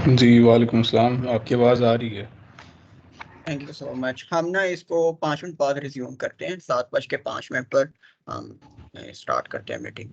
जी, वालेकुम सलाम। आपकी आवाज़ आ रही है। Thank you so much. हम ना इसको 5 मिनट बाद रिज्यूम करते हैं। 7:05 पर हम स्टार्ट करते हैं meeting.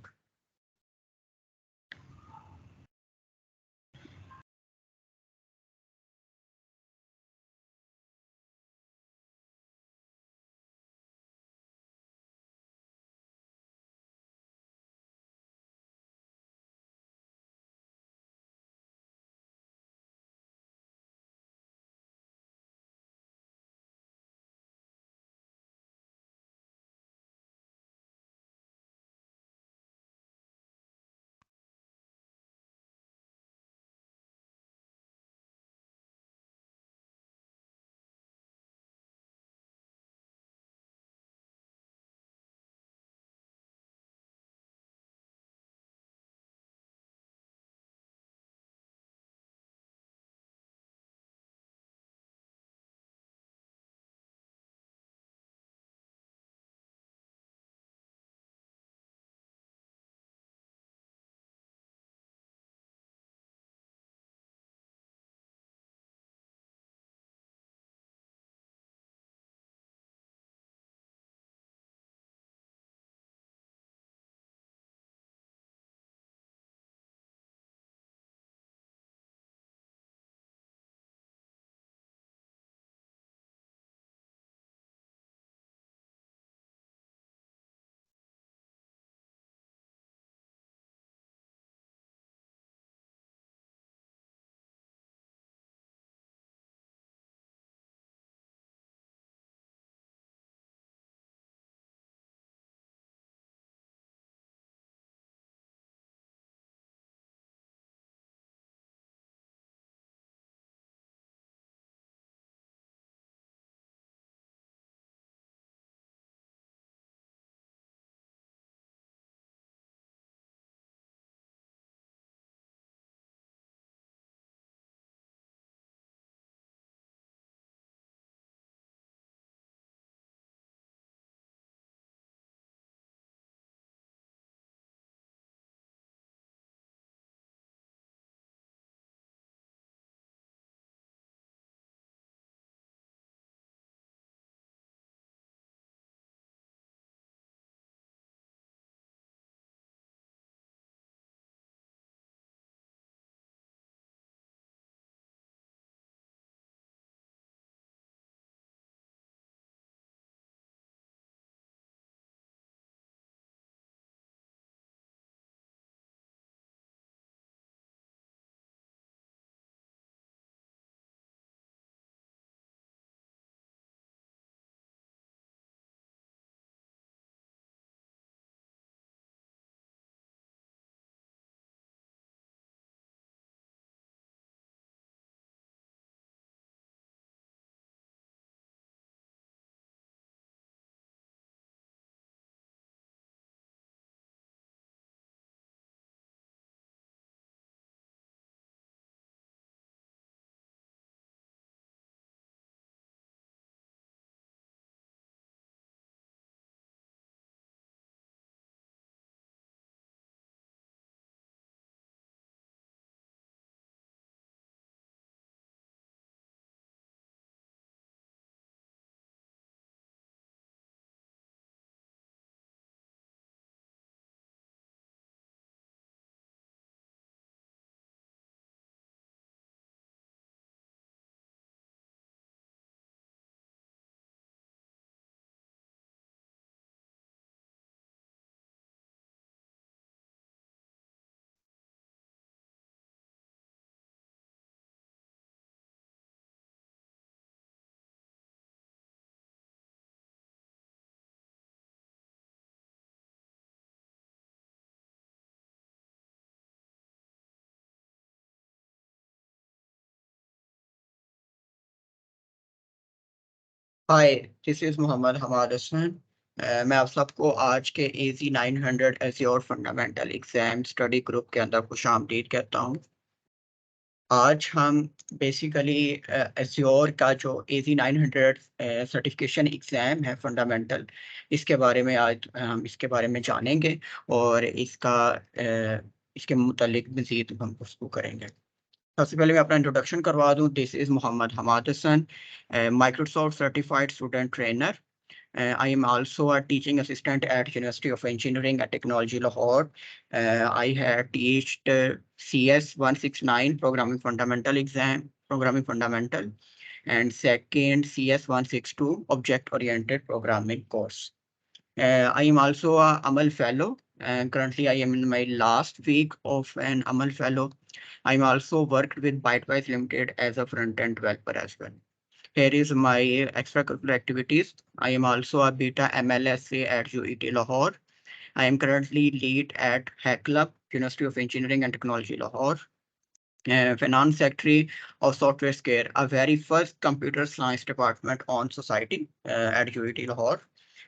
Hi, this is Mohammad Hammad Hasan. मैं आप सबको आज के AZ 900 Azure fundamental exam study group के अंदर खुशामदीद कहता हूँ। आज हम बेसिकली एज़्योर का जो एजी 900 सर्टिफिकेशन एग्ज़ाम है फंडामेंटल, इसके बारे में आज हम इसके बारे में जानेंगे और इसके मुतालिक मज़ीद हम गुफ्तगू करेंगे। सबसे पहले मैं अपना इंट्रोडक्शन करवा दूं। This is Mohammad Hammad Hasan, Microsoft certified student trainer. I am also a teaching assistant at University of Engineering and Technology, Lahore. I had taught CS 169 Programming Fundamental exam, Programming Fundamental, and second CS 162 Object Oriented Programming course. I am also a Amal Fellow, and currently I am in my last week of an Amal Fellow. I am also worked with Bytewise Limited as a front-end developer as well. Here is my extracurricular activities. I am also a beta MLSA at UET Lahore. I am currently lead at Hack Club, University of Engineering and Technology Lahore. Finance Secretary of Software Scare, a very first computer science department on society at UET Lahore,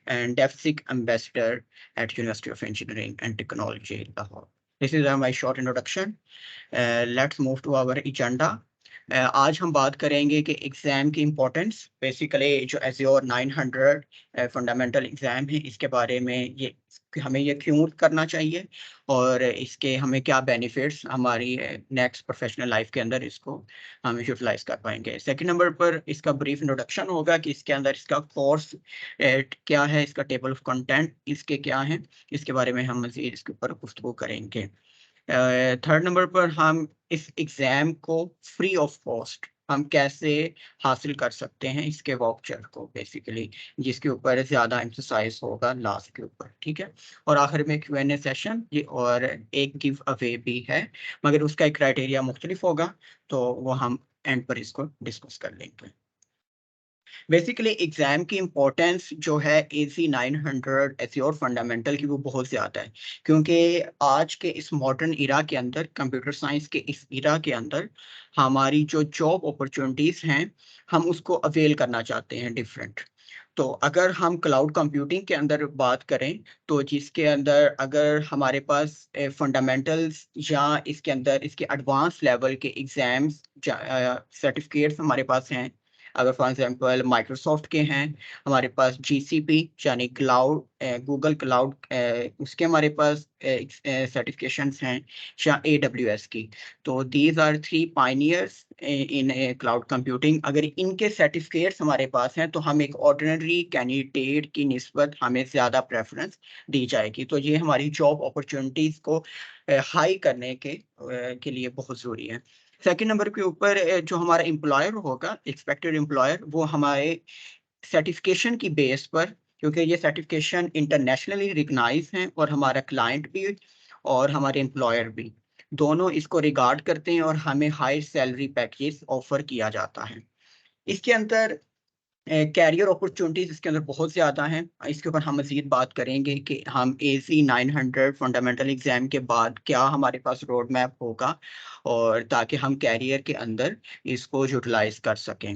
and DevSig Ambassador at University of Engineering and Technology Lahore. This is my short introduction. Let's move to our agenda. आज हम बात करेंगे कि exam की importance, basically जो Azure 900 fundamental exam है, इसके बारे में ये हमें ये क्यों करना चाहिए और इसके हमें क्या बेनिफिट्स हमारी नेक्स्ट प्रोफेशनल लाइफ के अंदर इसको हम यूटिलाइज कर पाएंगे. सेकंड नंबर पर इसका ब्रीफ इंट्रोडक्शन होगा कि इसके अंदर इसका कोर्स क्या है, इसका टेबल ऑफ कंटेंट इसके क्या हैं, इसके बारे में हम मज़ीद इसके ऊपर गुफ्तगू करेंगे. थर्ड नंबर पर हम इस एग्ज़ाम को फ्री ऑफ कॉस्ट हम कैसे हासिल कर सकते हैं, इसके वाउचर को बेसिकली, जिसके ऊपर ज़्यादा एम्फसाइज होगा लास्ट के ऊपर, ठीक है. और आखिर में Q&A सेशन ये और एक गिव अवे भी है, मगर उसका एक क्राइटेरिया मुख्तलिफ होगा, तो वो हम एंड पर इसको डिस्कस कर लेंगे. बेसिकली एग्जाम की इम्पोर्टेंस जो है AC 900 एज़्योर फंडामेंटल की वो बहुत ज़्यादा है, क्योंकि आज के इस मॉडर्न इरा के अंदर, कंप्यूटर साइंस के इस इरा के अंदर हमारी जो जॉब अपॉर्चुनिटीज़ हैं, हम उसको अवेल करना चाहते हैं डिफरेंट. तो अगर हम क्लाउड कंप्यूटिंग के अंदर बात करें, तो जिसके अंदर अगर हमारे पास फंडामेंटल्स या इसके अंदर इसके एडवांस लेवल के एग्ज़ाम्स सर्टिफिकेट्स हमारे पास हैं, अगर फॉर एग्जांपल माइक्रोसॉफ्ट के हैं, हमारे पास GCP यानी क्लाउड, गूगल क्लाउड, उसके हमारे पास सर्टिफिकेशंस हैं, या AWS की, तो these are 3 pioneers in cloud computing. अगर इनके सर्टिफिकेट्स हमारे पास हैं, तो हम एक ऑर्डिनरी कैंडिडेट की निस्बत हमें ज़्यादा प्रेफरेंस दी जाएगी. तो ये हमारी जॉब अपॉर्चुनिटीज़ को हाई करने के लिए बहुत ज़रूरी है. सेकंड नंबर के ऊपर जो हमारा एम्प्लॉयर होगा, एक्सपेक्टेड एम्प्लॉयर, वो हमारे सर्टिफिकेशन की बेस पर, क्योंकि ये सर्टिफिकेशन इंटरनेशनली रिकग्नाइज हैं और हमारा क्लाइंट भी और हमारे एम्प्लॉयर भी दोनों इसको रिगार्ड करते हैं और हमें हाई सैलरी पैकेज ऑफर किया जाता है. इसके अंदर कैरियर अपॉर्चुनिटीज इसके अंदर बहुत ज़्यादा हैं. इसके ऊपर हम मज़ीद बात करेंगे कि हम AC 900 फंडामेंटल एग्ज़ाम के बाद क्या हमारे पास रोड मैप होगा, और ताकि हम कैरियर के अंदर इसको यूटिलाइज कर सकें.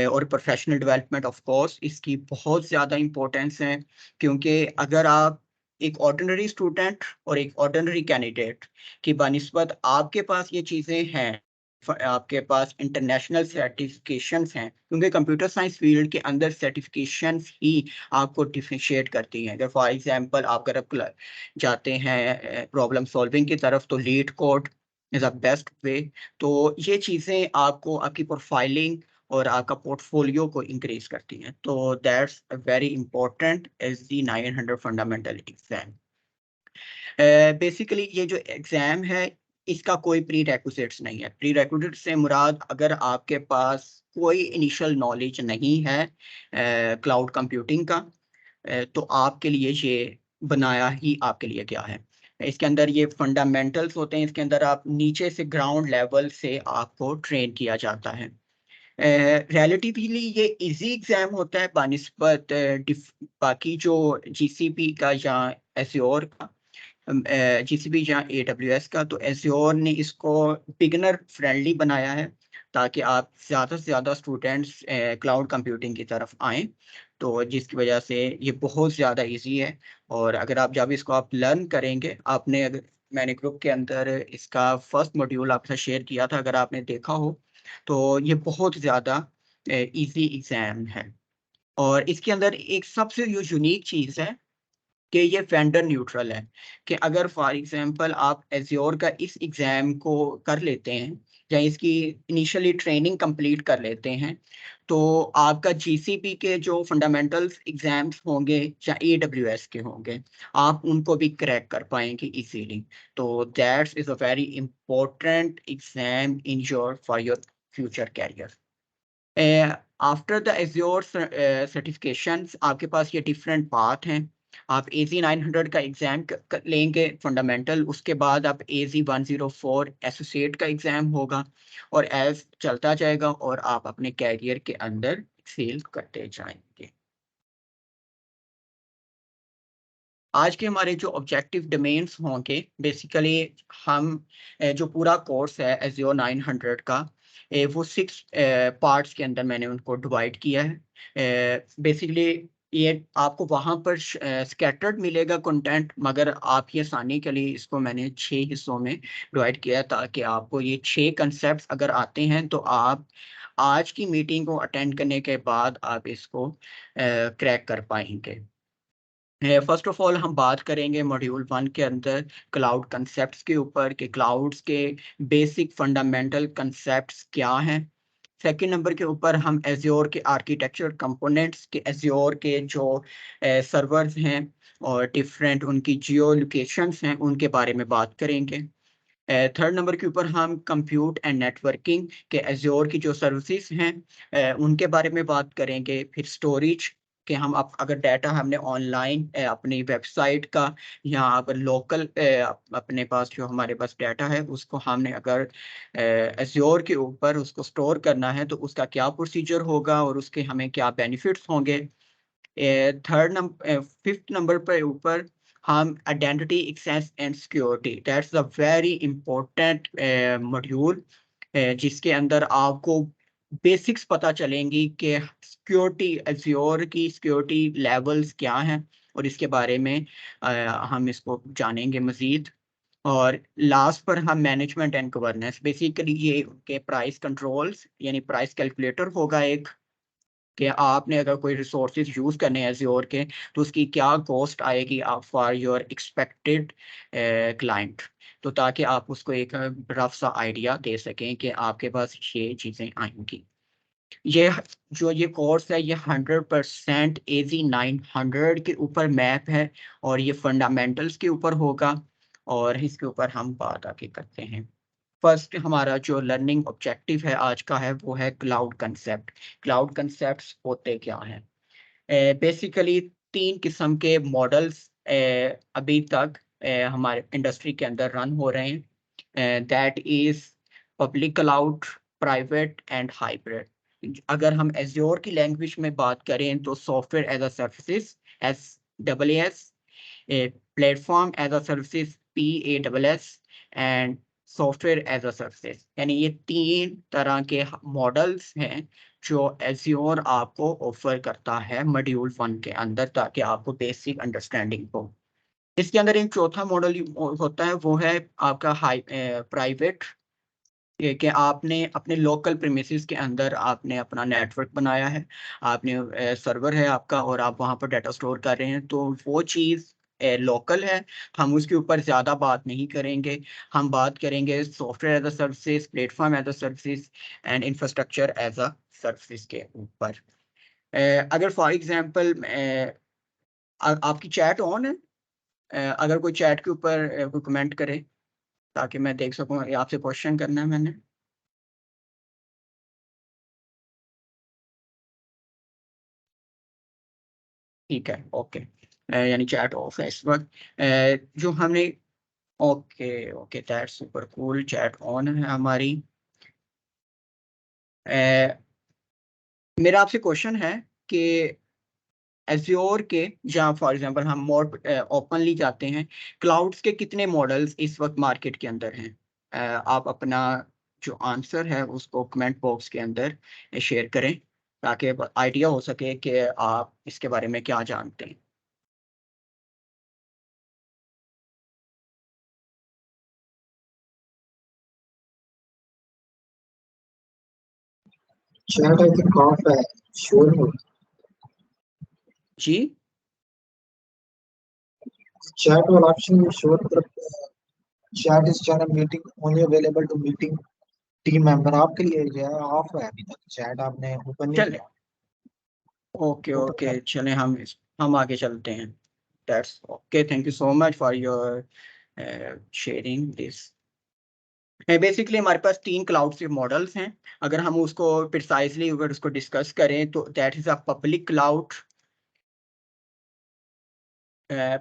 और प्रोफेशनल डेवलपमेंट ऑफ कोर्स इसकी बहुत ज़्यादा इम्पोर्टेंस है, क्योंकि अगर आप एक ऑर्डिनरी स्टूडेंट और एक ऑर्डिनरी कैंडिडेट की बनिस्बत आपके पास ये चीज़ें हैं, आपके पास इंटरनेशनल सर्टिफिकेशंस हैं, क्योंकि कंप्यूटर साइंस फील्ड के अंदर सर्टिफिकेशंस ही आपको डिफरेंशिएट करती हैं. अगर फॉर एग्जांपल आप अगर जाते हैं प्रॉब्लम सॉल्विंग की तरफ, तो leet code is a best way. तो ये चीज़ें आपको आपकी प्रोफाइलिंग और आपका पोर्टफोलियो को इंक्रीज करती हैं. तो that's very important as the 900 fundamental exam. Basically ये जो एग्ज़ाम है, इसका कोई प्री रेक्विजिट्स नहीं है. प्री रेक्विजिट से मुराद, अगर आपके पास कोई इनिशियल नॉलेज नहीं है क्लाउड कंप्यूटिंग का, तो आपके लिए ये बनाया ही आपके लिए क्या है. इसके अंदर ये फंडामेंटल्स होते हैं, इसके अंदर आप नीचे से ग्राउंड लेवल से आपको ट्रेन किया जाता है. रिलेटिवली ये इजी एग्जाम होता है बानिस्बत बाकी जो GCP का या एज़्योर का, GCP या AWS का. तो एज़्योर ने इसको बिगिनर फ्रेंडली बनाया है, ताकि आप ज़्यादा से ज़्यादा स्टूडेंट्स क्लाउड कंप्यूटिंग की तरफ आएँ, तो जिसकी वजह से ये बहुत ज़्यादा इजी है. और अगर आप जब इसको आप लर्न करेंगे, आपने अगर मैंने ग्रुप के अंदर इसका फर्स्ट मॉड्यूल आपसे शेयर किया था, अगर आपने देखा हो, तो ये बहुत ज़्यादा इजी एग्ज़ाम है. और इसके अंदर एक सबसे जो यूनिक चीज़ है, कि ये वेंडर न्यूट्रल है, कि अगर फॉर एग्जांपल आप एज्योर का इस एग्ज़ाम को कर लेते हैं या इसकी इनिशियली ट्रेनिंग कंप्लीट कर लेते हैं, तो आपका जीसीपी के जो फंडामेंटल्स एग्जाम्स होंगे या एडब्ल्यूएस के होंगे, आप उनको भी क्रैक कर पाएंगे इजीली। तो that's is a very important exam in your for your future career. After the Azure certifications आपके पास ये डिफरेंट पाथ हैं। आप AZ 900 का एग्ज़ाम लेंगे फंडामेंटल, उसके बाद आप AZ 104 एसोसिएट का एग्ज़ाम होगा, और एज चलता जाएगा और आप अपने कैरियर के अंदर एक्सेल करते जाएंगे। आज के हमारे जो ऑब्जेक्टिव डोमेन्स होंगे, बेसिकली हम जो पूरा कोर्स है एज़्योर 900 का, वो 6 पार्ट्स के अंदर मैंने उनको डिवाइड किया है। बेसिकली ये आपको वहाँ पर स्कैटर्ड मिलेगा कंटेंट, मगर आप ये आसानी के लिए इसको मैंने 6 हिस्सों में डिवाइड किया है, ताकि आपको ये 6 कंसेप्ट अगर आते हैं तो आप आज की मीटिंग को अटेंड करने के बाद आप इसको क्रैक कर पाएंगे। फर्स्ट ऑफ ऑल हम बात करेंगे मॉड्यूल 1 के अंदर क्लाउड कंसेप्ट्स के ऊपर, कि क्लाउड्स के बेसिक फंडामेंटल कंसेप्ट्स क्या हैं। सेकंड नंबर के ऊपर हम एज्योर के आर्किटेक्चर कंपोनेंट्स के, एज्योर के जो सर्वर्स हैं और डिफरेंट उनकी जियो लोकेशंस हैं, उनके बारे में बात करेंगे। थर्ड नंबर के ऊपर हम कंप्यूट एंड नेटवर्किंग के एज्योर की जो सर्विसेज हैं उनके बारे में बात करेंगे। फिर स्टोरेज के हम अगर डाटा हमने ऑनलाइन अपनी वेबसाइट का या अगर लोकल अपने पास जो हमारे पास डाटा है उसको हमने अगर एज्योर के ऊपर उसको स्टोर करना है, तो उसका क्या प्रोसीजर होगा और उसके हमें क्या बेनिफिट्स होंगे। फिफ्थ नंबर पर ऊपर हम identity access and security, that's a very important module, जिसके अंदर आपको बेसिक्स पता चलेंगी कि सिक्योरिटी, एज़्योर की सिक्योरिटी लेवल्स क्या हैं, और इसके बारे में हम इसको जानेंगे मज़ीद। और लास्ट पर हम मैनेजमेंट एंड गवर्नेंस, बेसिकली ये उनके प्राइस कंट्रोल्स यानी प्राइस कैलकुलेटर होगा एक, कि आपने अगर कोई रिसोर्सेज यूज़ करने हैं एज़्योर के, तो उसकी क्या कॉस्ट आएगी आप फॉर योर एक्सपेक्टेड क्लाइंट, तो ताकि आप उसको एक रफ सा आइडिया दे सकें कि आपके पास ये चीज़ें आएंगी। ये जो ये कोर्स है ये 100% AZ 900 के ऊपर मैप है, और ये फंडामेंटल्स के ऊपर होगा, और इसके ऊपर हम बात आगे करते हैं। फर्स्ट हमारा जो लर्निंग ऑब्जेक्टिव है आज का है वो है क्लाउड कंसेप्ट। क्लाउड कंसेप्ट्स होते क्या हैं? बेसिकली 3 किस्म के मॉडल्स अभी तक हमारे इंडस्ट्री के अंदर रन हो रहे हैं, that is public cloud, private and hybrid. अगर हम एज्योर की लैंग्वेज में बात करें तो software as a services, SaaS, platform as a services, PaaS, and software as a services, यानी ये 3 तरह के मॉडल्स हैं जो एज्योर आपको ऑफर करता है मॉड्यूल 1 के अंदर, ताकि आपको बेसिक अंडरस्टैंडिंग हो। इसके अंदर एक चौथा मॉडल होता है, वो है आपका हाई प्राइवेट, कि आपने अपने लोकल प्रीमिसेस के अंदर आपने अपना नेटवर्क बनाया है, आपने सर्वर है आपका और आप वहाँ पर डाटा स्टोर कर रहे हैं, तो वो चीज़ लोकल है, हम उसके ऊपर ज़्यादा बात नहीं करेंगे। हम बात करेंगे software as a services, platform as a services and infrastructure as a services के ऊपर। अगर फॉर एग्जांपल आपकी चैट ऑन है, अगर कोई चैट के ऊपर कोई कमेंट करे ताकि मैं देख सकूं ये आपसे क्वेश्चन करना है मैंने। ठीक है, ओके। यानी चैट ऑफ है इस वक्त। जो हमने, okay okay, that's super cool, chat on है हमारी। अ, मेरा आपसे क्वेश्चन है कि एज्योर के, जहाँ फॉर एग्जांपल हम मोर ओपनली जाते हैं, क्लाउड्स के कितने मॉडल्स इस वक्त मार्केट के अंदर हैं? आप अपना जो आंसर है उसको कमेंट बॉक्स के अंदर शेयर करें, ताकि आइडिया हो सके कि आप इसके बारे में क्या जानते हैं। चैट आई थिंक ऑफ है, शोर हो। जी, Chat will option will show that chat is channel meeting only available to meeting team member. आपके लिए जो है ऑफ है, अभी तक चैट आपने ओपन नहीं चल किया। ओके ओपन ओके, कर। चलें हम आगे चलते हैं। That's okay, thank you so much for your sharing this. Basically हमारे पास 3 क्लाउड से मॉडल्स हैं। अगर हम उसको प्रिसाइजली अगर उसको डिस्कस करें तो that is a public cloud.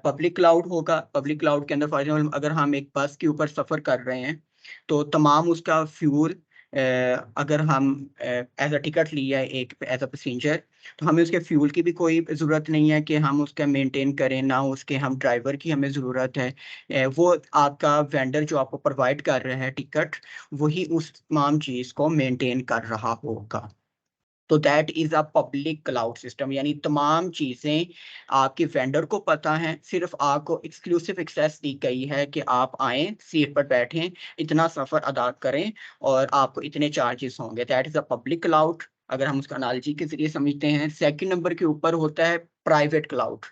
Public cloud होगा। पब्लिक क्लाउड के अंदर फॉर एग्जाम्पल अगर हम एक बस के ऊपर सफ़र कर रहे हैं तो तमाम उसका फ्यूल, अगर हम एज अ टिकट लिया है एक एज अ पैसेंजर, तो हमें उसके फ्यूल की भी कोई ज़रूरत नहीं है कि हम उसका मेंटेन करें, ना उसके हम ड्राइवर की हमें ज़रूरत है। वो आपका वेंडर जो आपको प्रोवाइड कर रहा है टिकट, वही उस तमाम चीज़ को मेंटेन कर रहा होगा। तो that is a public cloud system, यानी तमाम चीजें आपके वेंडर को पता है, सिर्फ आपको एक्सक्लूसिव एक्सेस दी गई है कि आप आए, सीट पर बैठें, इतना सफर अदा करें और आपको इतने चार्जेस होंगे। That is a public cloud, अगर हम उसका एनालॉजी के जरिए समझते हैं। सेकंड नंबर के ऊपर होता है प्राइवेट क्लाउड।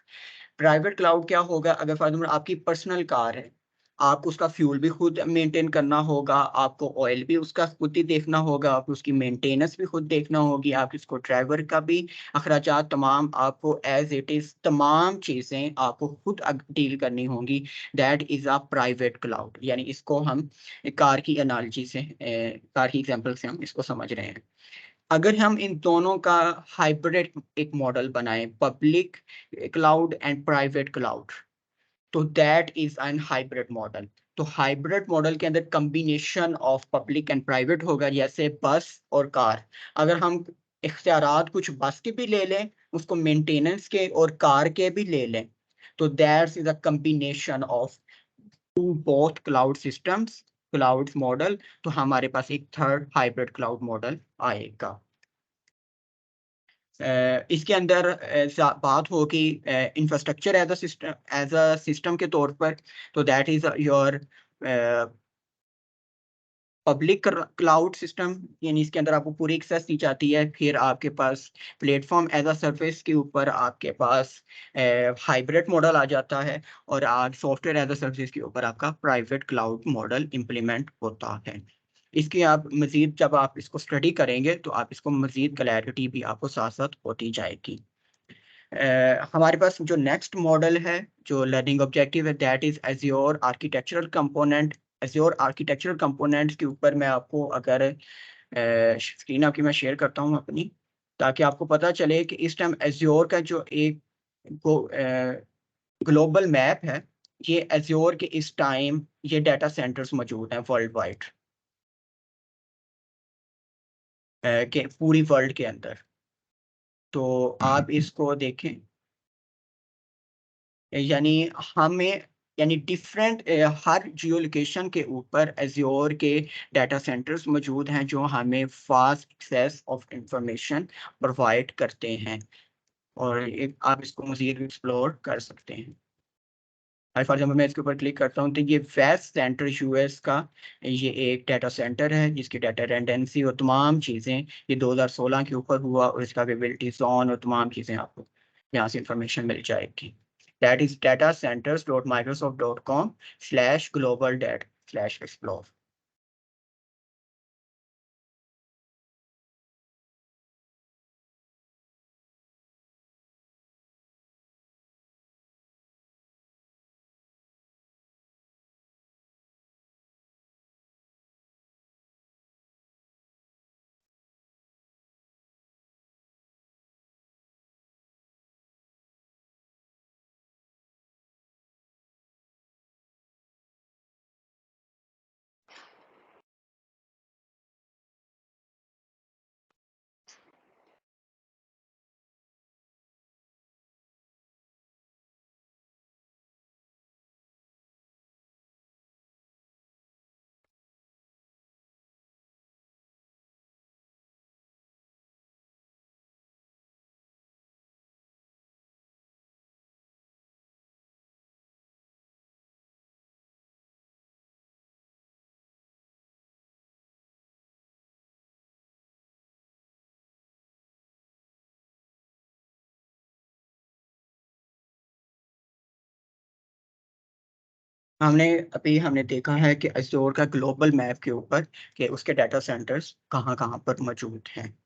प्राइवेट क्लाउड क्या होगा? अगर फॉर एग्जाम्पल आपकी पर्सनल कार है, आपको उसका फ्यूल भी खुद मेंटेन करना होगा, आपको ऑयल भी उसका खुद ही देखना होगा, आपको उसकी मेंटेनेंस भी खुद देखना होगी, आप इसको ड्राइवर का भी अखराजात तमाम आपको एज इट इज तमाम चीज़ें आपको खुद डील करनी होंगी। That is a private cloud, यानी इसको हम कार की एनालॉजी से, कार की एग्जांपल से हम इसको समझ रहे हैं। अगर हम इन दोनों का हाइब्रिड एक मॉडल बनाएं, public cloud and private cloud, तो that is an hybrid model. तो हाइब्रिड मॉडल के अंदर combination of public and private होगा, जैसे बस और कार। अगर हम इख्तियारात कुछ बस के भी ले लें, उसको मेंटेनेंस के और कार के भी ले लें, तो that's is a combination of two both cloud systems, cloud model. तो हमारे पास एक थर्ड हाइब्रिड क्लाउड मॉडल आएगा। इसके अंदर बात होगी इंफ्रास्ट्रक्चर एज अ सिस्टम के तौर पर। तो that is your public cloud system, यानी इसके अंदर आपको पूरी एक्सेस दी जाती है। फिर आपके पास प्लेटफॉर्म एज अ सर्विस के ऊपर आपके पास हाइब्रिड मॉडल आ जाता है, और आज सॉफ्टवेयर एज अ सर्विस के ऊपर आपका प्राइवेट क्लाउड मॉडल इम्प्लीमेंट होता है। इसकी आप मजीद जब आप इसको स्टडी करेंगे तो आप इसको मजीद क्लैरिटी भी आपको साथ साथ होती जाएगी। हमारे पास जो नेक्स्ट मॉडल है, जो लर्निंग ऑब्जेक्टिव है, that is azure architectural component. Azure architectural component के ऊपर मैं आपको अगर स्क्रीन आपकी मैं शेयर करता हूँ अपनी, ताकि आपको पता चले कि इस टाइम एज्योर का जो एक ग्लोबल मैप है, ये एज्योर के इस टाइम ये डाटा सेंटर्स मौजूद हैं वर्ल्ड वाइड, के पूरी वर्ल्ड के अंदर। तो आप इसको देखें, यानी हमें, यानी डिफरेंट हर जियो लोकेशन के ऊपर एज्योर के डाटा सेंटर्स मौजूद हैं जो हमें fast access of information provide करते हैं, और आप इसको मज़ीद एक्सप्लोर कर सकते हैं। फॉर एग्जाम्पल मैं इसके ऊपर क्लिक करता हूँ तो ये वेस्ट सेंटर यूएस का ये एक डाटा सेंटर है, जिसकी डाटा रेंडेंसी और तमाम चीज़ें ये 2016 के ऊपर हुआ, और इसका अवेलेबिलिटी जोन और तमाम चीज़ें आपको यहाँ से इंफॉर्मेशन मिल जाएगी। That is datacenters.microsoft.com/global-dat/explore। हमने देखा है कि एज़्योर का ग्लोबल मैप के ऊपर कि उसके डाटा सेंटर्स कहाँ कहाँ पर मौजूद हैं।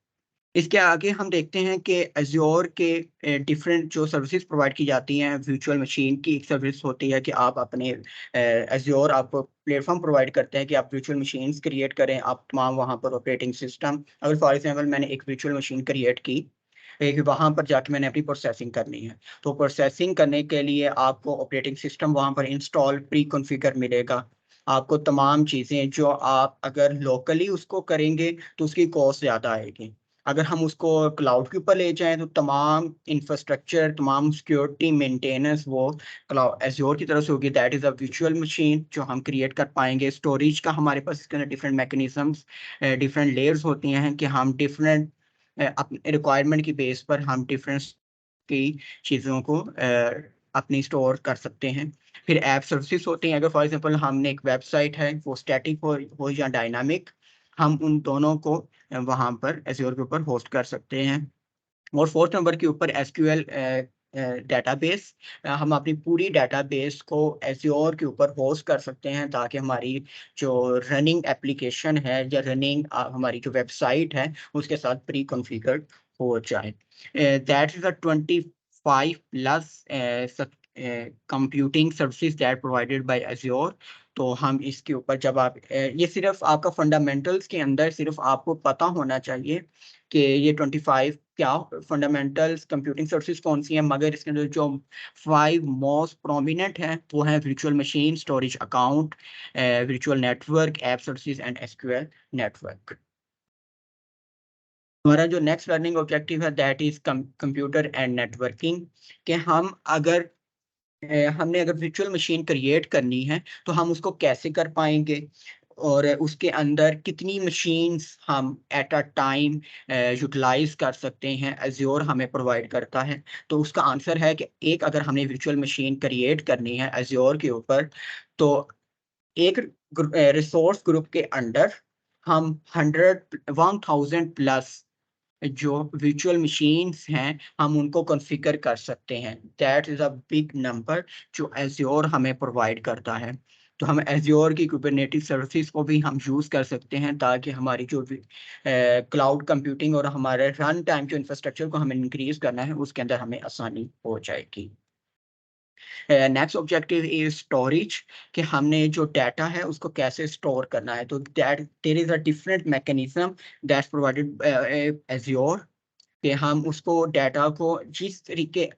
इसके आगे हम देखते हैं कि एज़्योर के डिफरेंट जो सर्विसेज प्रोवाइड की जाती हैं। वर्चुअल मशीन की एक सर्विस होती है कि आप अपने एज़्योर आप प्लेटफॉर्म प्रोवाइड करते हैं कि आप वर्चुअल मशीन्स क्रिएट करें, आप तमाम वहाँ पर ऑपरेटिंग सिस्टम, अगर फॉर एग्जांपल मैंने एक वर्चुअल मशीन क्रिएट की, एक वहाँ पर जाके मैंने अपनी प्रोसेसिंग करनी है, तो प्रोसेसिंग करने के लिए आपको ऑपरेटिंग सिस्टम वहाँ पर इंस्टॉल प्री कॉन्फ़िगर मिलेगा। आपको तमाम चीज़ें जो आप अगर लोकली उसको करेंगे तो उसकी कॉस्ट ज़्यादा आएगी। अगर हम उसको क्लाउड के ऊपर ले जाएँ तो तमाम इंफ्रास्ट्रक्चर, तमाम सिक्योरिटी, मेंटेनेंस वो क्लाउड एज़्योर की तरफ से होगी। That is a virtual machine जो हम क्रिएट कर पाएँगे। स्टोरेज का हमारे पास इसके अंदर डिफरेंट मैकेनिज़म्स डिफरेंट लेयर्स होती हैं कि हम डिफरेंट अपने रिक्वायरमेंट की बेस पर हम डिफरेंट की चीज़ों को अपनी स्टोर कर सकते हैं। फिर ऐप सर्विसेज होती हैं। अगर फॉर एग्जांपल हमने एक वेबसाइट है, वो स्टैटिक हो या डायनामिक, हम उन दोनों को वहाँ पर एज़्योर के ऊपर होस्ट कर सकते हैं। और फोर्थ नंबर के ऊपर एसक्यूएल डेटाबेस, हम अपनी पूरी डेटाबेस को एज़्योर के ऊपर होस्ट कर सकते हैं ताकि हमारी जो रनिंग एप्लीकेशन है या रनिंग हमारी जो वेबसाइट है उसके साथ प्री कॉन्फ़िगर्ड हो जाए। That is a 25 plus computing services that provided by Azure. तो हम इसके ऊपर जब आप ये सिर्फ़ आपका फंडामेंटल्स के अंदर सिर्फ़ आपको पता होना चाहिए कि ये 25 क्या फंडामेंटल्स कंप्यूटिंग सर्विसेज कौन सी हैं, मगर इसके अंदर जो 5 मोस्ट प्रोमिनेंट हैं वो हैं virtual machine, storage account, virtual network, app services and SQL network. हमारा जो नेक्स्ट लर्निंग ऑब्जेक्टिव है that is computer and networking, कि हम अगर हमने अगर वर्चुअल मशीन क्रिएट करनी है तो हम उसको कैसे कर पाएंगे और उसके अंदर कितनी मशीन्स हम एट अ टाइम यूटिलाइज कर सकते हैं, एज़्योर हमें प्रोवाइड करता है। तो उसका आंसर है कि एक अगर हमने वर्चुअल मशीन क्रिएट करनी है एज़्योर के ऊपर, तो एक रिसोर्स ग्रुप के अंडर हम 1000 प्लस जो वर्चुअल मशीन्स हैं हम उनको कॉन्फ़िगर कर सकते हैं। That is a big number जो एज़्योर हमें प्रोवाइड करता है। तो हम एज़्योर की कुबरनेटिस सर्विसेज को भी हम यूज़ कर सकते हैं ताकि हमारी जो क्लाउड कंप्यूटिंग और हमारे रन टाइम जो इंफ्रास्ट्रक्चर को हमें इंक्रीज़ करना है उसके अंदर हमें आसानी हो जाएगी। नेक्स्ट ऑब्जेक्टिव इज स्टोरेज, कि हमने जो डाटा है उसको कैसे स्टोर करना है। तो that there is a different mechanism that's provided Azure, कि हम उसको डाटा को जिस तरीके,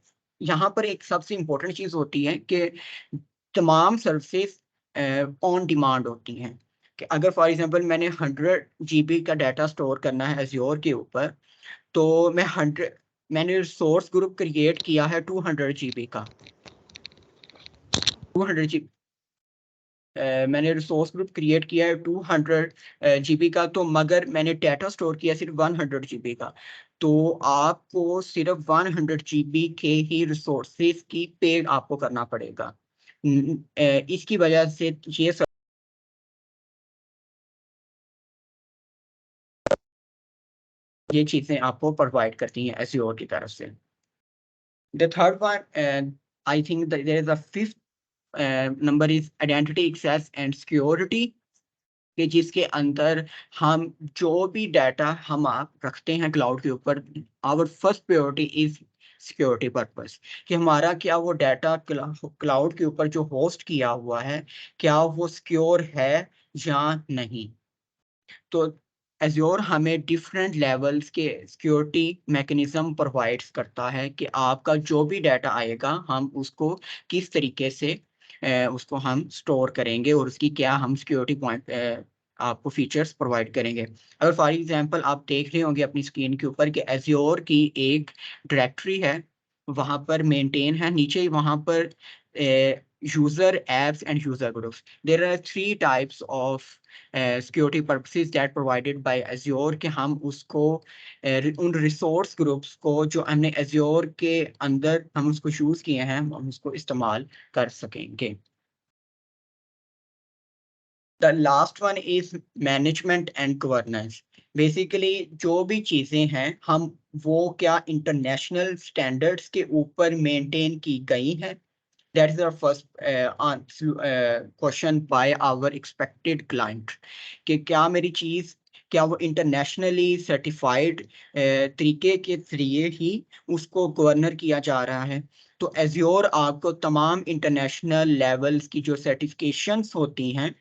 यहाँ पर एक सबसे इम्पोर्टेंट चीज़ होती है कि तमाम सर्विसेज ऑन डिमांड होती हैं। कि अगर फॉर एग्जांपल मैंने 100 जीबी का डाटा स्टोर करना है एज़्योर के ऊपर, तो मैंने रिसोर्स ग्रुप क्रिएट किया है 200 जीबी का। 200 जी मैंने रिसोर्स ग्रुप क्रिएट किया है 200 जीबी का, तो मगर मैंने डाटा स्टोर किया सिर्फ 100 जीबी का। तो आपको सिर्फ 100 जीबी के ही रिसोर्सेज की पे आपको करना पड़ेगा। इसकी वजह से ये चीज़ें आपको प्रोवाइड करती हैं एज़्योर की तरफ से। The third one, I think there is a fifth number is identity access and security, कि जिसके अंदर हम जो भी डाटा हम आप रखते हैं क्लाउड के ऊपर, our first priority is security purpose, कि हमारा क्या वो डाटा क्लाउड के ऊपर जो होस्ट किया हुआ है क्या वो सिक्योर है या नहीं। तो एज़्योर हमें डिफरेंट लेवल्स के सिक्योरिटी मैकेनिज्म प्रोवाइड्स करता है कि आपका जो भी डाटा आएगा हम उसको किस तरीके से उसको हम स्टोर करेंगे और उसकी क्या हम सिक्योरिटी पॉइंट आपको फीचर्स प्रोवाइड करेंगे। अगर फॉर एग्जांपल आप देख रहे होंगे अपनी स्क्रीन के ऊपर कि एज़्योर की एक डायरेक्टरी है, वहाँ पर मेंटेन है, नीचे वहाँ पर user apps and user groups. There are 3 types of security purposes that provided by Azure, कि हम उसको उन रिसोर्स ग्रुप्स को जो हमने एज़्योर के अंदर हम उसको यूज़ किए हैं हम उसको इस्तेमाल कर सकेंगे। The last one is management and governance. Basically जो भी चीज़ें हैं हम वो क्या इंटरनेशनल स्टैंडर्ड्स के ऊपर मेंटेन की गई हैं, that is our first question by our expected client, कि क्या मेरी चीज़, क्या वो इंटरनेशनली सर्टिफाइड तरीके के जरिए ही उसको गवर्नर किया जा रहा है। तो एज्योर आपको तमाम इंटरनेशनल लेवल्स की जो सर्टिफिकेशंस होती हैं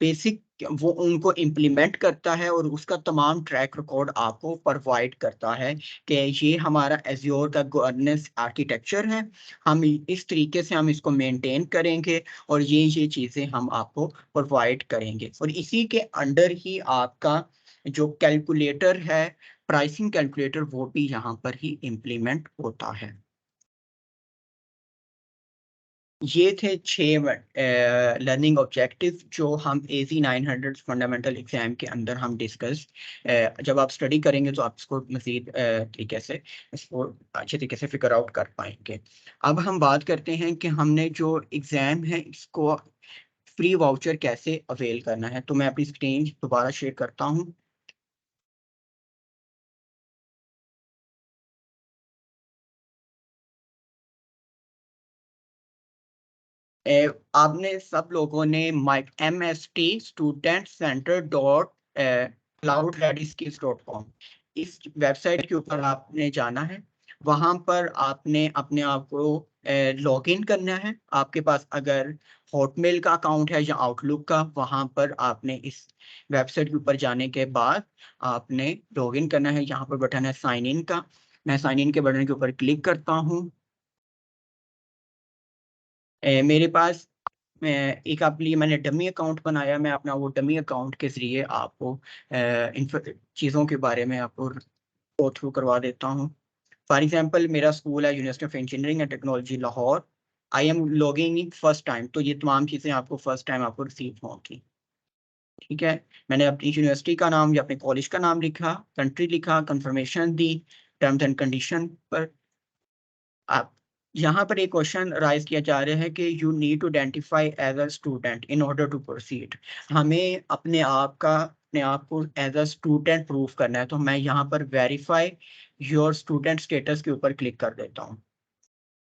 बेसिक, वो उनको इम्प्लीमेंट करता है और उसका तमाम ट्रैक रिकॉर्ड आपको प्रोवाइड करता है कि ये हमारा एज्योर का गवर्नेंस आर्किटेक्चर है, हम इस तरीके से हम इसको मेंटेन करेंगे और ये चीज़ें हम आपको प्रोवाइड करेंगे। और इसी के अंडर ही आपका जो कैलकुलेटर है, प्राइसिंग कैलकुलेटर, वो भी यहाँ पर ही इम्प्लीमेंट होता है। ये थे 6 लर्निंग ऑब्जेक्टिव जो हम AZ 900 फंडामेंटल एग्जाम के अंदर हम डिस्कस, जब आप स्टडी करेंगे तो आप इसको मज़ीद तरीके से इसको अच्छे तरीके से फिगर आउट कर पाएंगे। अब हम बात करते हैं कि हमने जो एग्ज़ाम है इसको फ्री वाउचर कैसे अवेल करना है। तो मैं अपनी स्क्रीन दोबारा शेयर करता हूँ। आपने सब लोगों ने mststudentcenter.cloudreadyskills.com इस वेबसाइट के ऊपर आपने जाना है। वहां पर आपने अपने आप को लॉगिन करना है। आपके पास अगर हॉटमेल का अकाउंट है या आउटलुक का, वहां पर आपने इस वेबसाइट के ऊपर जाने के बाद आपने लॉगिन करना है। यहाँ पर बटन है साइन इन का, मैं साइन इन के बटन के ऊपर क्लिक करता हूँ। मेरे पास एक आपके लिए मैंने डमी अकाउंट बनाया। मैं अपना वो डमी अकाउंट के जरिए आपको इन चीज़ों के बारे में आपको गो थ्रू करवा देता हूँ। फॉर एग्जांपल मेरा स्कूल है university of engineering and technology Lahore. I am logging in first time, तो ये तमाम चीज़ें आपको फर्स्ट टाइम आपको रिसीव होंगी। ठीक है, मैंने अपनी यूनिवर्सिटी का नाम या अपने कॉलेज का नाम लिखा, कंट्री लिखा, confirmation the, terms and condition पर। आप यहाँ पर एक क्वेश्चन राइज किया जा रहा है कि you need to identify as a student in order to proceed. हमें अपने आप को एज अ स्टूडेंट प्रूव करना है। तो मैं यहाँ पर वेरीफाई योर स्टूडेंट स्टेटस के ऊपर क्लिक कर देता हूँ।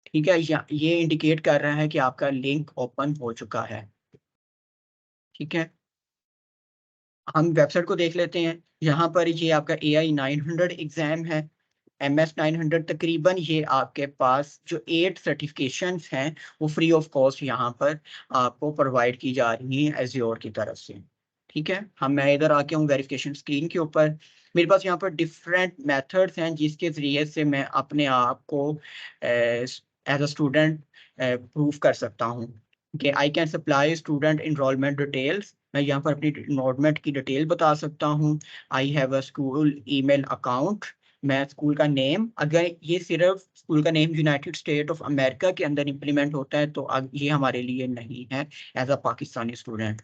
ठीक है, ये इंडिकेट कर रहा है कि आपका लिंक ओपन हो चुका है। ठीक है, हम वेबसाइट को देख लेते हैं। यहाँ पर ये आपका AI 900 एग्जाम है, MS 900। तकरीबन ये आपके पास जो 8 सर्टिफिकेशंस हैं वो फ्री ऑफ कॉस्ट यहाँ पर आपको प्रोवाइड की जा रही हैं एज्योर की तरफ से। ठीक है, मैं इधर आके हूँ वेरिफिकेशन स्क्रीन के ऊपर। मेरे पास यहाँ पर डिफरेंट मेथड्स हैं जिसके ज़रिए से मैं अपने आप को एज अ स्टूडेंट प्रूव कर सकता हूँ कि I can supply student enrolment details. मैं यहाँ पर अपनी इनरोलमेंट की डिटेल बता सकता हूँ। I have a school email account. मैं स्कूल का नेम, अगर ये सिर्फ स्कूल का name United state of America के अंदर इम्प्लीमेंट होता है तो अब ये हमारे लिए नहीं है एज अ पाकिस्तानी स्टूडेंट।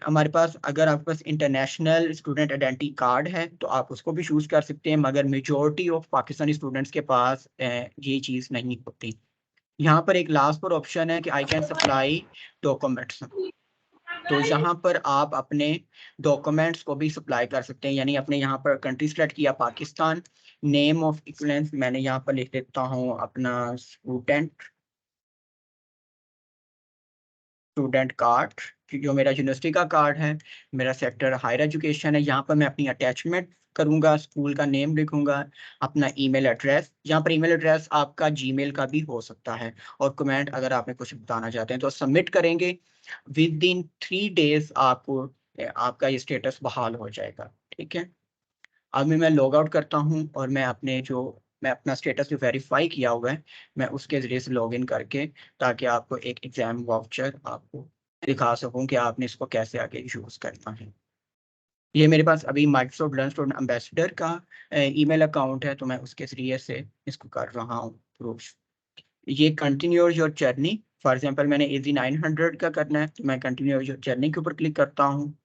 हमारे पास, अगर आपके पास इंटरनेशनल स्टूडेंट आइडेंटिटी कार्ड है तो आप उसको भी चूज कर सकते हैं, मगर मेजोरिटी ऑफ पाकिस्तानी स्टूडेंट्स के पास ये चीज़ नहीं होती। यहाँ पर एक लास्ट पर ऑप्शन है कि आई कैन सप्लाई डॉक्यूमेंट्स। तो यहाँ पर आप अपने डॉक्यूमेंट्स को भी सप्लाई कर सकते हैं, यानी अपने यहाँ पर कंट्री सेलेक्ट किया पाकिस्तान, नेम ऑफ इक्विवेलेंस मैंने यहाँ पर लिख देता हूँ अपना स्टूडेंट कार्ड, जो मेरा यूनिवर्सिटी का कार्ड है। मेरा सेक्टर हायर एजुकेशन है। यहाँ पर मैं अपनी अटैचमेंट करूंगा, स्कूल का नेम लिखूंगा, अपना ईमेल एड्रेस। यहाँ पर ईमेल एड्रेस आपका जीमेल का भी हो सकता है। और कमेंट अगर आपने कुछ बताना चाहते हैं तो सबमिट करेंगे। विद इन 3 डेज आपको आपका ये स्टेटस बहाल हो जाएगा। ठीक है, अब मैं लॉग आउट करता हूँ और मैं अपना स्टेटस जो वेरीफाई किया हुआ है मैं उसके ज़रिए से लॉगिन करके, ताकि आपको एक एग्ज़ाम वाउचर आपको दिखा सकूं कि आपने इसको कैसे आगे यूज़ करना है। ये मेरे पास अभी माइक्रोसॉफ्ट लर्न स्टूडेंट एम्बेसडर का ईमेल अकाउंट है, तो मैं उसके ज़रिए से इसको कर रहा हूँ प्रूफ। ये continue your journey, for example मैंने AZ 900 का करना है तो मैं कंटिन्यू योर जर्नी के ऊपर क्लिक करता हूँ।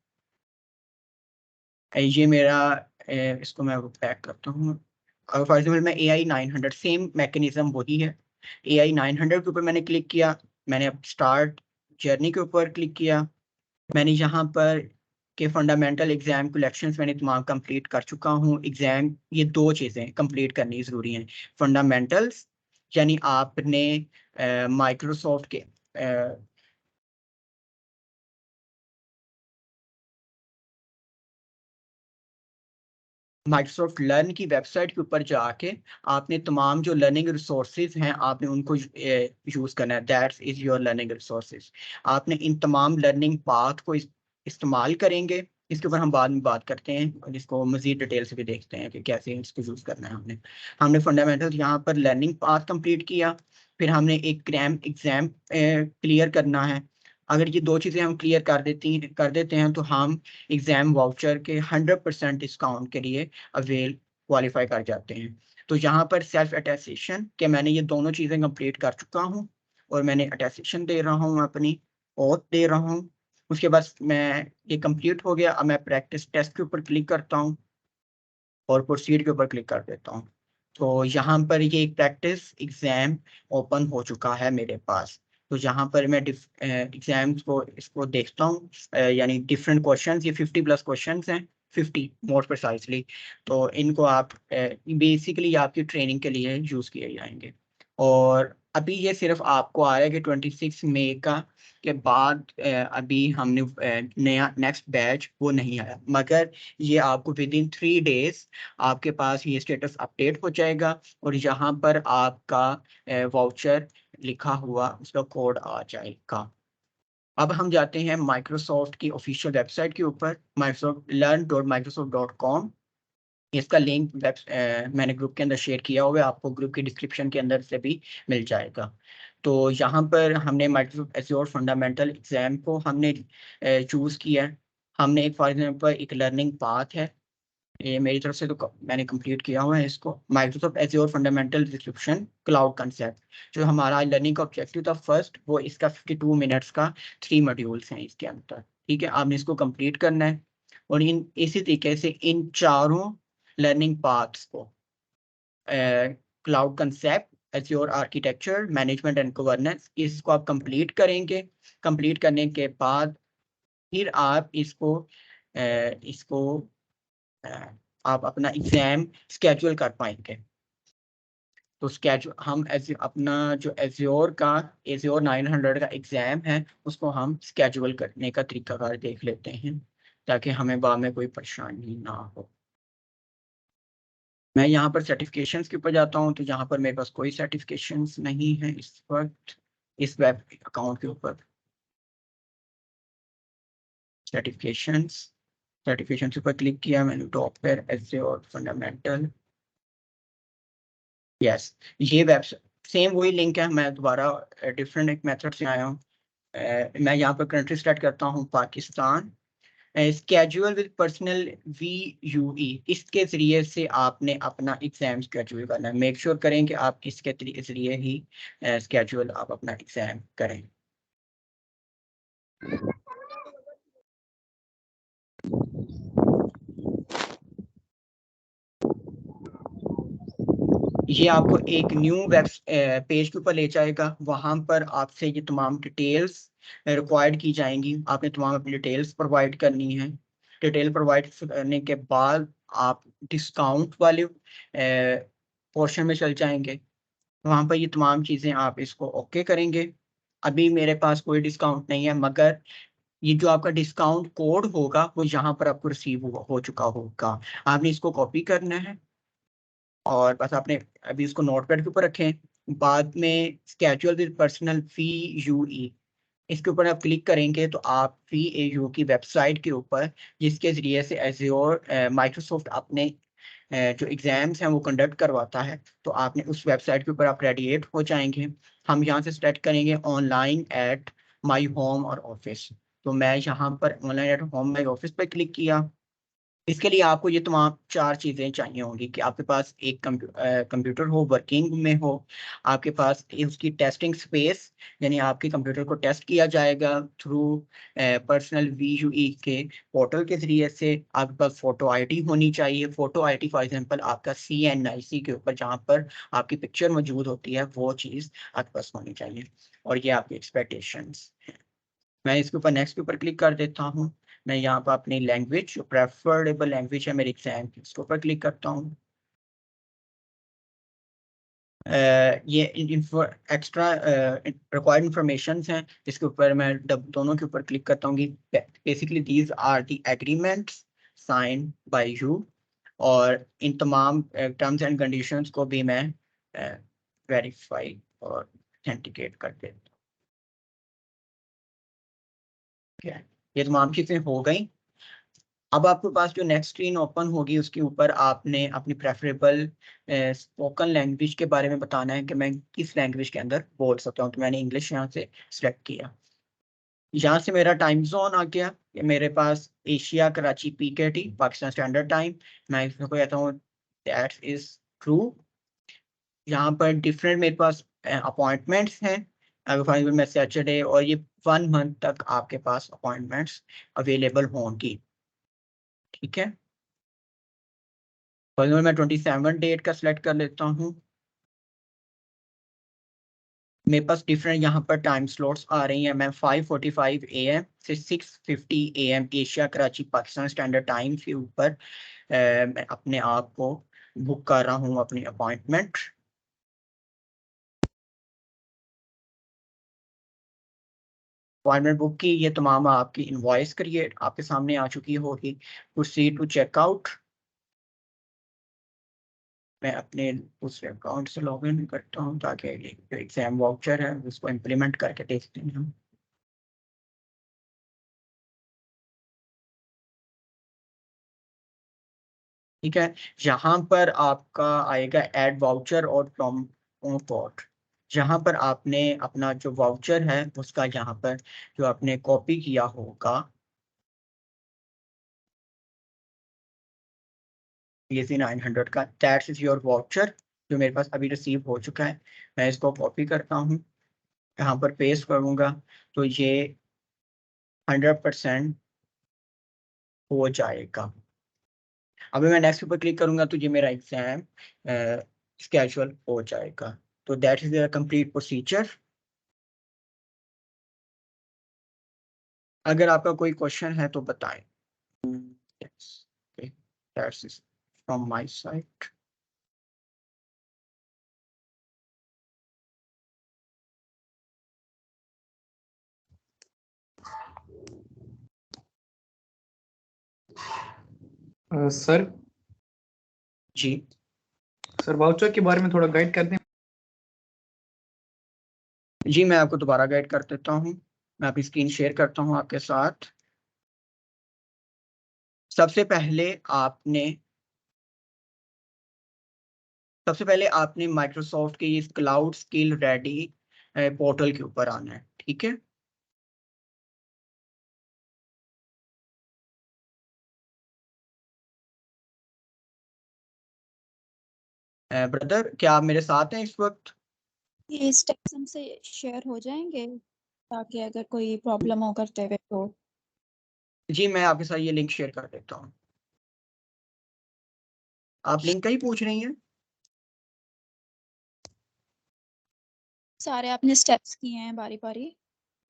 ये मेरा इसको मैं पैक करता हूँ। और फॉर एग्जाम्पल मैं AI 900, सेम मैकेनिज्म वही है। AI 900 के ऊपर मैंने क्लिक किया, मैंने स्टार्ट जर्नी के ऊपर क्लिक किया। मैंने यहाँ पर के फंडामेंटल एग्जाम कलेक्शंस मैंने तमाम कंप्लीट कर चुका हूँ। एग्जाम, ये 2 चीज़ें कंप्लीट करनी ज़रूरी हैं, फंडामेंटल्स यानी आपने माइक्रोसॉफ्ट के माइक्रोसॉफ्ट लर्न की वेबसाइट के ऊपर जाके आपने तमाम जो लर्निंग रिसोर्सेज हैं आपने उनको यूज़ करना है। That's is your learning resources. आपने इन तमाम लर्निंग पाथ को इस्तेमाल करेंगे। इसके ऊपर हम बाद में बात करते हैं और इसको मज़ीद डिटेल से भी देखते हैं कि कैसे इसको यूज़ करना है। हमने फंडामेंटल यहाँ पर लर्निंग पाथ कंप्लीट किया, फिर हमने एक क्रैम एग्ज़ाम क्लियर करना है। अगर ये दो चीज़ें हम क्लियर कर देते हैं तो हम एग्ज़ाम वाउचर के 100% डिस्काउंट के लिए अवेल क्वालिफाई कर जाते हैं। तो यहाँ पर सेल्फ अटेस्टेशन कि मैंने ये दोनों चीज़ें कंप्लीट कर चुका हूँ और मैंने अटेस्टेशन दे रहा हूँ, अपनी ओथ दे रहा हूँ। उसके बाद मैं ये कंप्लीट हो गया। अब मैं प्रैक्टिस टेस्ट के ऊपर क्लिक करता हूँ और प्रोसीड के ऊपर क्लिक कर देता हूँ। तो यहाँ पर ये एक प्रैक्टिस एग्ज़ाम ओपन हो चुका है मेरे पास। तो यहाँ पर मैं एग्जाम्स को इसको देखता हूँ, यानी डिफरेंट क्वेश्चंस, ये 50+ क्वेश्चंस हैं, 50 मोर प्रिसाइजली। तो इनको आप बेसिकली आपकी ट्रेनिंग के लिए यूज़ किए जाएंगे। और अभी ये सिर्फ आपको आ रहा है कि 26 मई का के बाद अभी हमने नया नेक्स्ट बैच वो नहीं आया, मगर ये आपको विद इन 3 डेज आपके पास ये स्टेटस अपडेट हो जाएगा और यहाँ पर आपका वाउचर लिखा हुआ उसका कोड आ जाएगा। अब हम जाते हैं माइक्रोसॉफ्ट की ऑफिशियल वेबसाइट के ऊपर, microsoft.learn.microsoft.com। इसका लिंक मैंने ग्रुप के अंदर शेयर किया हुआ है, आपको ग्रुप की डिस्क्रिप्शन के अंदर से भी मिल जाएगा। तो यहाँ पर हमने माइक्रोसॉफ्ट एज़्योर फंडामेंटल एग्जाम को हमने चूज़ किया है। हमने एक फॉर एग्जाम्पल एक लर्निंग पाथ है, ये मेरी तरफ से तो मैंने कंप्लीट किया हुआ है इसको। Microsoft Azure fundamental description cloud concept, जो हमारा लर्निंग का ऑब्जेक्टिव था फर्स्ट, वो इसका 52 मिनट्स का 3 मॉड्यूल्स हैं इसके अंदर। ठीक है, आपने इसको कंप्लीट करना है और इन इसी तरीके से इन चारों लर्निंग पार्ट्स को, cloud concept, Azure architecture, management and governance, इसको आप कंप्लीट करेंगे। कंप्लीट करने के बाद फिर आप इसको आप अपना एग्जाम स्केड्यूल कर पाएंगे। तो स्केड्यूल हम अपना जो एज़्योर 900 का एग्जाम है उसको हम स्केड्यूल करने का तरीकाकार देख लेते हैं ताकि हमें बाद में कोई परेशानी ना हो। मैं यहाँ पर सर्टिफिकेशंस के ऊपर जाता हूँ, तो यहाँ पर मेरे पास कोई सर्टिफिकेशंस नहीं है इस वक्त इस वेब अकाउंट के ऊपर। सर्टिफिकेशंस सर्टिफिकेशंस के ऊपर क्लिक किया मैंने, टॉप पर एज़्योर फंडामेंटल, यस, ये वेबसाइट सेम वही लिंक है। मैं दोबारा डिफरेंट एक मेथड से आया हूँ। मैं यहाँ पर कंट्री सेलेक्ट करता हूँ Pakistan. Schedule with personal VUE, इसके जरिए से आपने अपना एग्जाम स्केड्यूल करना है। मेक श्योर करें कि आप इसके जरिए ही स्केड्यूल आप अपना एग्जाम करें। ये आपको एक न्यू वेब पेज के ऊपर ले जाएगा। वहां पर आपसे ये तमाम डिटेल्स रिक्वायर्ड की जाएंगी। आपने तमाम अपनी डिटेल्स प्रोवाइड करनी है। डिटेल प्रोवाइड करने के बाद आप डिस्काउंट वाले पोर्शन में चल जाएंगे। वहां पर ये तमाम चीज़ें आप इसको ओके करेंगे। अभी मेरे पास कोई डिस्काउंट नहीं है, मगर ये जो आपका डिस्काउंट कोड होगा वो यहाँ पर आपको रिसीव हो चुका होगा। आपने इसको कॉपी करना है और बस आपने अभी इसको नोटपैड के ऊपर रखें। बाद में स्केड्यूल विद पर्सनल VUE, इसके ऊपर आप क्लिक करेंगे तो आप VAU की वेबसाइट के ऊपर, जिसके जरिए से एज़्योर माइक्रोसॉफ्ट अपने जो एग्जाम्स हैं वो कंडक्ट करवाता है, तो आपने उस वेबसाइट के ऊपर आप रेडिएट हो जाएंगे। हम यहाँ से स्टार्ट करेंगे ऑनलाइन एट माई होम और ऑफिस। तो मैं यहाँ पर online at home my office पर क्लिक किया। इसके लिए आपको ये तमाम 4 चीज़ें चाहिए होंगी कि आपके पास एक कंप्यूटर हो, वर्किंग में हो, आपके पास उसकी टेस्टिंग स्पेस, यानी आपके कंप्यूटर को टेस्ट किया जाएगा थ्रू पर्सनल VUE के पोर्टल के जरिए से। आपके पास फोटो ID होनी चाहिए। फोटो ID फॉर एग्जांपल आपका CNIC के ऊपर जहाँ पर आपकी पिक्चर मौजूद होती है वो चीज़ आपके पास होनी चाहिए। और ये आपकी एक्सपेक्टेशंस। मैं इसके ऊपर नेक्स्ट के ऊपर क्लिक कर देता हूँ। मैं यहाँ पर अपनी लैंग्वेज, जो प्रेफरेबल लैंग्वेज है मेरी एग्जाम की, इसके ऊपर क्लिक करता हूँ। ये एक्स्ट्रा रिक्वायर्ड इंफॉर्मेशन हैं जिसके ऊपर मैं दोनों के ऊपर क्लिक करता हूँ। Basically these are the agreements sign by you, और इन तमाम टर्म्स एंड कंडीशंस को भी मैं वेरीफाई और ऑथेंटिकेट कर देता हूँ। ये तमाम चीज़ें हो गई। अब आपके पास जो नेक्स्ट स्क्रीन ओपन होगी उसके ऊपर आपने अपनी प्रेफरेबल स्पोकन लैंग्वेज के बारे में बताना है कि मैं किस लैंग्वेज के अंदर बोल सकता हूँ। तो मैंने इंग्लिश यहाँ से सिलेक्ट किया। यहाँ से मेरा टाइम जोन आ गया। मेरे पास Asia Karachi PKT Pakistan standard time. मैं इसमें कहता हूँ दैट इज ट्रू। यहाँ पर डिफरेंट मेरे पास अपॉइंटमेंट्स हैं। अगर फॉर एग्जाम्पल मैं सैटरडे, और ये 1 मंथ तक आपके पास अपॉइंटमेंट्स अवेलेबल होंगी। ठीक है, फॉर एग्जाम्पल मैं 27 डेट का सिलेक्ट कर लेता हूँ। मेरे पास डिफरेंट यहाँ पर टाइम स्लॉट्स आ रही हैं। मैं 5:45 AM से 6:50 AM Asia Karachi Pakistan standard time के ऊपर मैं अपने आप को बुक कर रहा हूँ अपनी अपॉइंटमेंट। अपॉइंटमेंट बुक की ये तमाम आपकी इनवॉइस क्रिएट आपके सामने आ चुकी होगी। Proceed to checkout. मैं अपने दूसरे अकाउंट से लॉग इन करता हूँ ताकि ये जो एग्जाम वाउचर है उसको इम्प्लीमेंट करके देखते हैं हम। ठीक है, यहाँ पर आपका आएगा ऐड वाउचर और प्रोमो कोड। जहाँ पर आपने अपना जो वाउचर है उसका यहाँ पर जो आपने कॉपी किया होगा, ये 900 का, दैट्स इज योर वाउचर जो मेरे पास अभी रिसीव हो चुका है। मैं इसको कॉपी करता हूँ, यहाँ पर पेस्ट करूँगा तो ये 100% हो जाएगा। अभी मैं नेक्स्ट पर क्लिक करूंगा तो ये मेरा एग्जाम स्केड्यूल हो जाएगा। तो that is the complete procedure. अगर आपका कोई क्वेश्चन है तो बताएं। Yes. Okay. That's it from my side. Sir ji sir voucher के बारे में थोड़ा गाइड कर दें। जी, मैं आपको दोबारा गाइड कर देता हूँ। मैं अपनी स्क्रीन शेयर करता हूँ आपके साथ। सबसे पहले आपने माइक्रोसॉफ्ट के इस क्लाउड स्किल रेडी पोर्टल के ऊपर आना है। ठीक है, ब्रदर क्या आप मेरे साथ हैं इस वक्त? ये स्टेप्स हमसे शेयर हो जाएंगे ताकि अगर कोई प्रॉब्लम हो करते हुए तो। जी, मैं आपके साथ ये लिंक शेयर कर देता हूँ। आप लिंक का ही पूछ रही हैं? सारे आपने स्टेप्स किए हैं बारी बारी,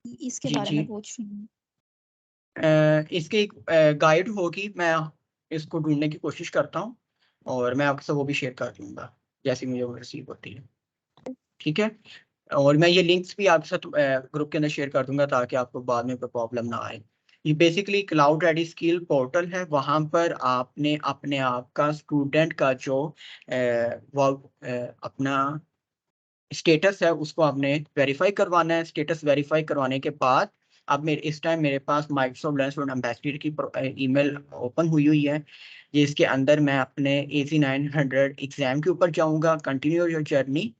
इसके जी बारे जी, में पूछ रही हूँ। इसकी एक गाइड होगी, मैं इसको ढूंढने की कोशिश करता हूँ और मैं आपके साथ वो भी शेयर कर दूंगा जैसे मुझे वो रिसीव होती है। ठीक है, और मैं ये लिंक्स भी आपके साथ ग्रुप के अंदर शेयर कर दूंगा ताकि आपको बाद में कोई प्रॉब्लम ना आए। ये basically cloud ready skill portal है। वहाँ पर आपने अपने आप का स्टूडेंट का जो अपना स्टेटस है उसको आपने वेरीफाई करवाना है। स्टेटस वेरीफाई करवाने के बाद अब इस टाइम मेरे पास माइक्रोसॉफ्ट लर्न एम्बेसडर की ईमेल ओपन हुई हुई है। जिसके अंदर मैं अपने AC900 एग्जाम के ऊपर जाऊंगा, कंटिन्यू योर जर्नी।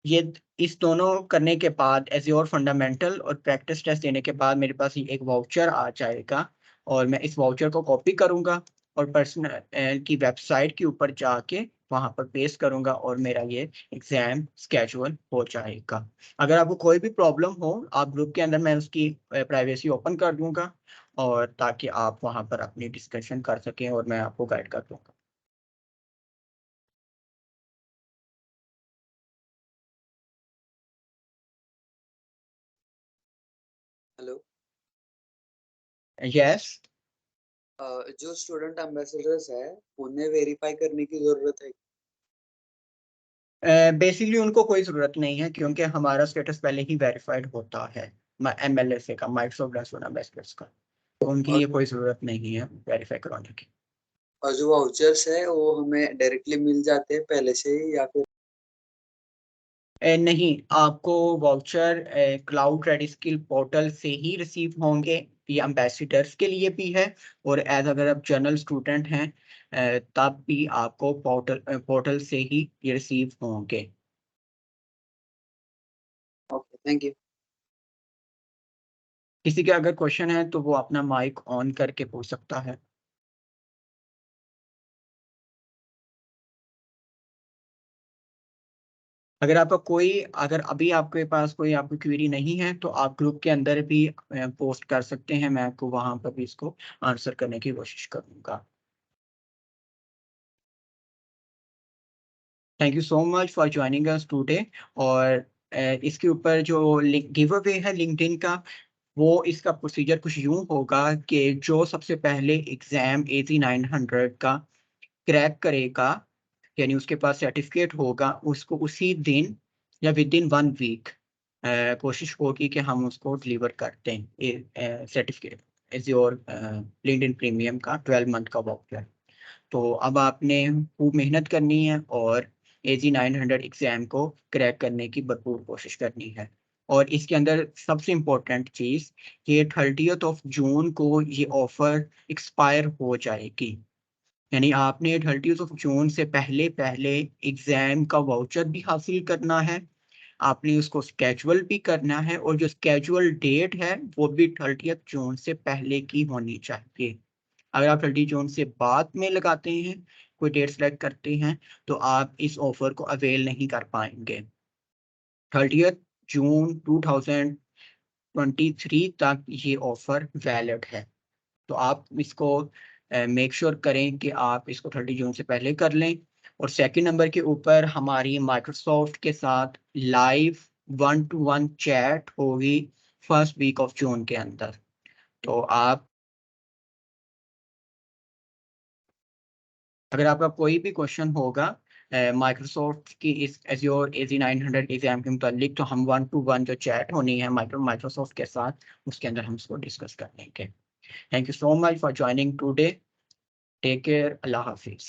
ये इस दोनों करने के बाद एज़्योर फंडामेंटल और प्रैक्टिस टेस्ट देने के बाद मेरे पास ये एक वाउचर आ जाएगा और मैं इस वाउचर को कॉपी करूंगा और पर्सनल की वेबसाइट के ऊपर जाके वहां पर पेस्ट करूंगा और मेरा ये एग्जाम स्केड्यूल हो जाएगा। अगर आपको कोई भी प्रॉब्लम हो आप ग्रुप के अंदर, मैं उसकी प्राइवेसी ओपन कर दूंगा और ताकि आप वहां पर अपनी डिस्कशन कर सकें और मैं आपको गाइड कर दूंगा। हेलो। यस, जो स्टूडेंट एम्बेसडर्स है उन्हें वेरीफाई करने की जरूरत है? बेसिकली उनको कोई ज़रूरत नहीं है क्योंकि हमारा स्टेटस पहले ही वेरीफाइड होता है MLSA का, माइक्रोसॉफ्ट लेसोन एम्बेसडर्स का, तो उनके लिए कोई ज़रूरत नहीं है वेरीफाई कराने की। और जो वाउचर्स है वो हमें डायरेक्टली मिल जाते हैं पहले से ही या फिर? नहीं, आपको voucher cloud ready skill portal से ही रिसीव होंगे। ये एम्बेसडर्स के लिए भी है और एज अगर आप जनरल स्टूडेंट हैं तब भी आपको पोर्टल से ही ये रिसीव होंगे। Okay, thank you. किसी का अगर क्वेश्चन है तो वो अपना माइक ऑन करके पूछ सकता है। अगर अभी आपके पास कोई आपकी क्वेरी नहीं है तो आप ग्रुप के अंदर भी पोस्ट कर सकते हैं, मैं आपको वहां पर भी इसको आंसर करने की कोशिश करूंगा। Thank you so much for joining us today. और इसके ऊपर जो गिव अवे है लिंक्डइन का, वो इसका प्रोसीजर कुछ यूं होगा कि जो सबसे पहले एग्जाम AZ 900 का क्रैक करेगा, यानी उसके पास सर्टिफिकेट होगा, उसको उसी दिन या विद इन 1 वीक कोशिश होगी कि हम उसको डिलीवर करते हैं certificate as your LinkedIn premium का 12 मंथ का वाउचर। तो अब आपने खूब मेहनत करनी है और AZ 900 एग्जाम को क्रैक करने की भरपूर कोशिश करनी है। और इसके अंदर सबसे इम्पोर्टेंट चीज़, ये 30 जून को ये ऑफर एक्सपायर हो जाएगी, यानी आपने 30 जून से पहले पहले एग्जाम का वाउचर भी हासिल करना है, आपने उसको स्केजुअल भी करना है, और जो स्केजुअल डेट है वो भी 30 जून से पहले की होनी चाहिए। अगर आप 30 जून से बाद में लगाते हैं, कोई डेट सेलेक्ट करते हैं, तो आप इस ऑफर को अवेल नहीं कर पाएंगे। 30 जून 2023 तक ये ऑफर वैलिड है, तो आप इसको मेक श्योर करें कि आप इसको 30 जून से पहले कर लें। और सेकंड नंबर के ऊपर हमारी माइक्रोसॉफ्ट के साथ लाइव 1-to-1 चैट होगी फर्स्ट वीक ऑफ जून के अंदर। तो अगर आपका कोई भी क्वेश्चन होगा माइक्रोसॉफ्ट की इस एज़्योर AZ 900 एग्जाम के मुतालिक, तो हम 1-to-1 जो चैट होनी है माइक्रोसॉफ्ट के साथ, उसके अंदर हम इसको डिस्कस कर लेंगे। Thank you so much for joining today. Take care. अल्लाह हाफिज़।